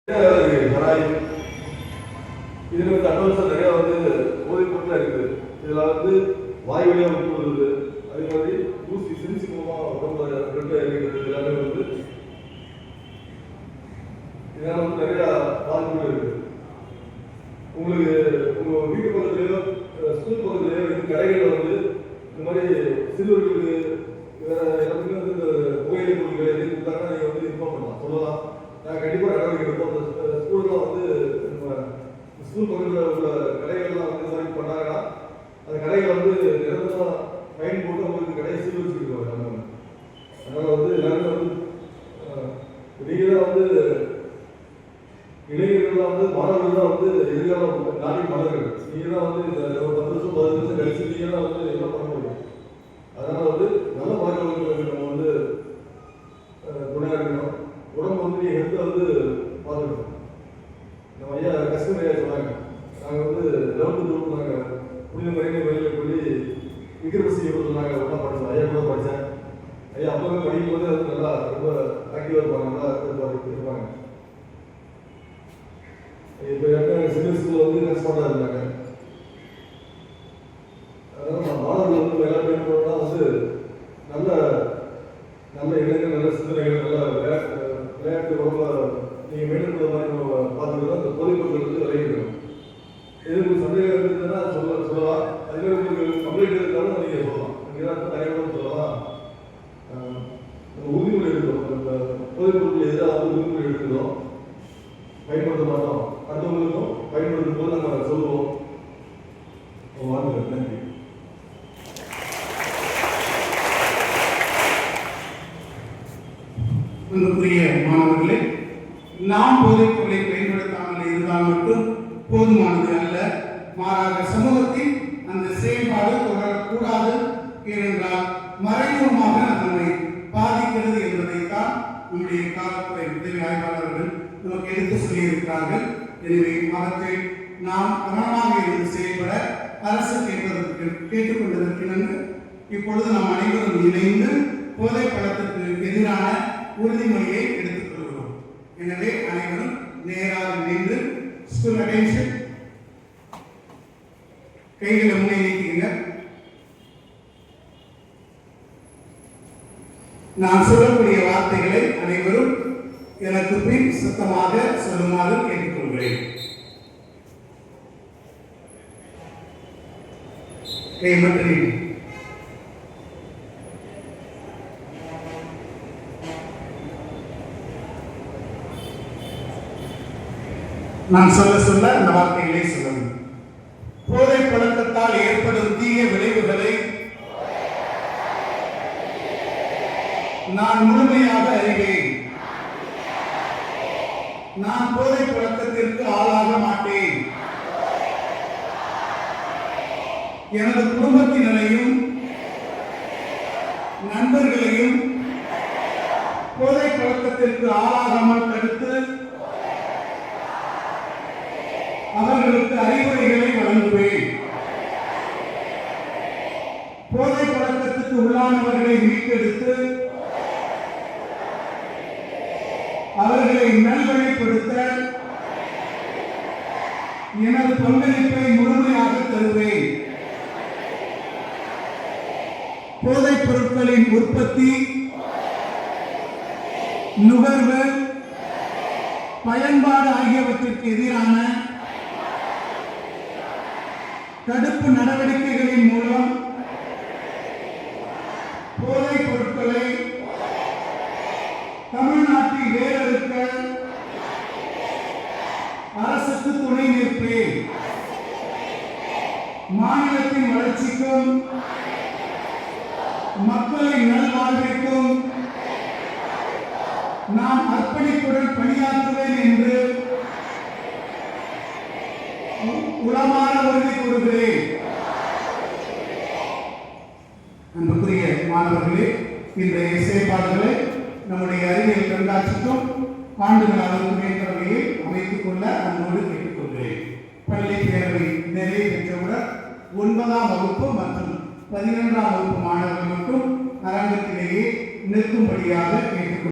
இதுல அட்வான்ஸா நிறைய போதைப் பொருட்கள் இருக்குது. இதுல வாய் வழியா விட்டு வருது, அதே மாதிரி ஊசி சிரிச்சு மூலமா உடம்புல இறங்கிடுது. எல்லாமே இதனால நிறைய பாதிப்புகள் இருக்கு. உங்களுக்கு உங்க வீட்டு பக்கத்துலயோ ஸ்கூல் பக்கத்துலயோ கடைகள் இந்த மாதிரி சிறுவர்களுக்கு வேற எல்லாத்துக்குமே புகையிலை பொருட்கள் எதுவும் கொடுத்தாங்கன்னா நீங்க இன்ஃபார்ம் பண்ணலாம், சொல்லலாம். நான் கண்டிப்பா நடவடிக்கை எடுப்போம். அந்த ஸ்கூல்லாம் ஸ்கூல் பக்கத்தில் உள்ள கடைகள்லாம் இந்த மாதிரி பண்ணாங்கன்னா அந்த கடைகள் நிரந்தரமா ஃபைன் போட்டு அவங்களுக்கு கடையை சீல் வச்சுருக்காங்க. அதனால எல்லாருமே நீங்க தான் இளைஞர்கள் மாணவர்கள் தான் எதிர்காலம் நாட்டின் மலர்கள். நீங்க தான் இந்த ஒரு 10 வருஷம் 15 வருஷம் கழிச்சு நீங்க தான் எல்லாம் பண்ண முடியும். அதனால நல்ல பழக்கவழக்கங்களுக்கு நம்ம துணையா இருக்கணும். உடம்பு நீ ஹெல்த்தை பார்த்துக்கணும். நம்ம ஐயா கஷ்டம் ஐயா சொன்னாங்க, நாங்கள் 11th நாங்கள் புனித மறைந்த வெளியில் சொல்லி விக்ரமசி சொன்னாங்க. ஒன்றா படித்தோம், ஐயா கூட படித்தேன். ஐயா அப்பவே படிக்கும் போது நல்லா ரொம்ப ஆக்டிவாக இருப்பாங்க, நல்லா இருப்பாங்க. இப்போ சின்ன ஸ்கூலில் ரெஸ்பாண்டாக இருந்தாங்க. அதனால மாணவர்கள் எல்லா பேரும் நல்ல நல்ல இளைஞர்கள், நல்ல சிந்தனைகள், நல்ல விளையாட்டு ரொம்ப நீங்கள் மேற்கொள்ள மாதிரி நம்ம பார்த்துக்கலாம். அந்த போதைப் பொருட்கள் விளையிடணும். எதுக்கு சந்தேகம் இருந்ததுன்னா சொல்லலாம். அதுவே உங்களுக்கு கம்ப்ளைண்ட் இருந்தாலும் நீங்கள் சொல்லலாம். நீங்கள் தனியாக சொல்லலாம். உறுதிமொழி எடுக்கணும். இந்த போதைப் பொருட்கள் எதிராக உறுதிமொழி எடுக்கணும். பயன்படுத்த மாட்டோம், அடுத்தவங்களுக்கும் பயன்படுத்தும் போது நம்ம சொல்லுவோம். வாழ்த்துக்கள். நன்றி. அன்புக்குரிய மாணவர்களே, நாம் போதைப் பொருளை பயன்படுத்தாமல் இருந்தால் மட்டும் போதுமானது அல்ல. மாறாக சமூகத்தின் அந்த செயல்பாடு தொடரக்கூடாது. ஏனென்றால் மறைமுகமாக நம்மை பாதிக்கிறது என்பதைத்தான் நம்முடைய காவல்துறை உதவி ஆய்வாளர்கள் நமக்கு எடுத்து சொல்லியிருக்கிறார்கள். எனவே அவற்றை நாம் கவனமாக இருந்து செயல்பட அரசு கேட்டுக்கொண்டதற்கு நன்றி. இப்பொழுது நாம் அனைவரும் இணைந்து போதை பழக்கத்திற்கு எதிரான உறுதிமொழியை எடுத்துக் கொள்கிறோம். எனவே அனைவரும் நேராக நின்று ஸ்கூல் அட்டென்ஷன், கைகளை முன்னே நீக்கிங்க. நான் சொல்லக்கூடிய வார்த்தைகளை அனைவரும் எனக்கு பின் சுத்தமாக சொல்லுமாறு கேட்டுக்கொள்கிறேன். நான் சொல்ல அந்த வார்த்தைகளை சொல்லணும். போதை பழக்கத்தால் ஏற்படும் தீய விளைவுகளை நான் முழுமையாக அறிவேன். நான் போதை பழக்கத்திற்கு ஆளாக மாட்டேன். எனது குடும்பத்தினரையும் நண்பர்களையும் போதை பழக்கத்திற்கு ஆளாகாமல் தடுத்து அவர்களுக்கு அறிவுரைகளை வழங்குவேன். போதை பழக்கத்துக்கு உள்ளானவர்களை மீட்டெடுத்து அவர்களை நல்வழிப்படுத்த எனது பங்களிப்பை முழுமையாக தருவேன். போதைப் பொருட்களின் உற்பத்தி, நுகர்வு, பயன்பாடு ஆகியவற்றிற்கு எதிரான தடுப்பு நடவடிக்கைகளின் மூலம் போதைப் பொருட்களை தமிழ்நாட்டில் வேறறுக்க அரசுக்கு துணை நிற்பேன். மாநிலத்தின் வளர்ச்சிக்கும் மக்களின் நல்வாழ்விற்கும் நான் அர்ப்பணிப்புடன் பணியாற்றுவேன் என்று உளமாற உறுதி கூறுகிறேன். அன்புக்குரிய மாணவர்களே, இன்றைய செயல்பாடுகளை நம்முடைய அறிவியல் கண்காட்சிக்கும் ஆண்டுகள் அளவுக்கு ஏற்ற வகையில் அமைத்துக் கொள்ள அன்போடு கேட்டுக்கொள்கிறேன். பள்ளி பேரவை நிறைவு பெற்றவுடன் 9ஆம் வகுப்பு மற்றும் 11ஆம் வகுப்பு மாணவர்களுக்கும் அரங்கத்திலேயே நிற்கும்படியாக கேட்டுக்கொள்கிறேன்.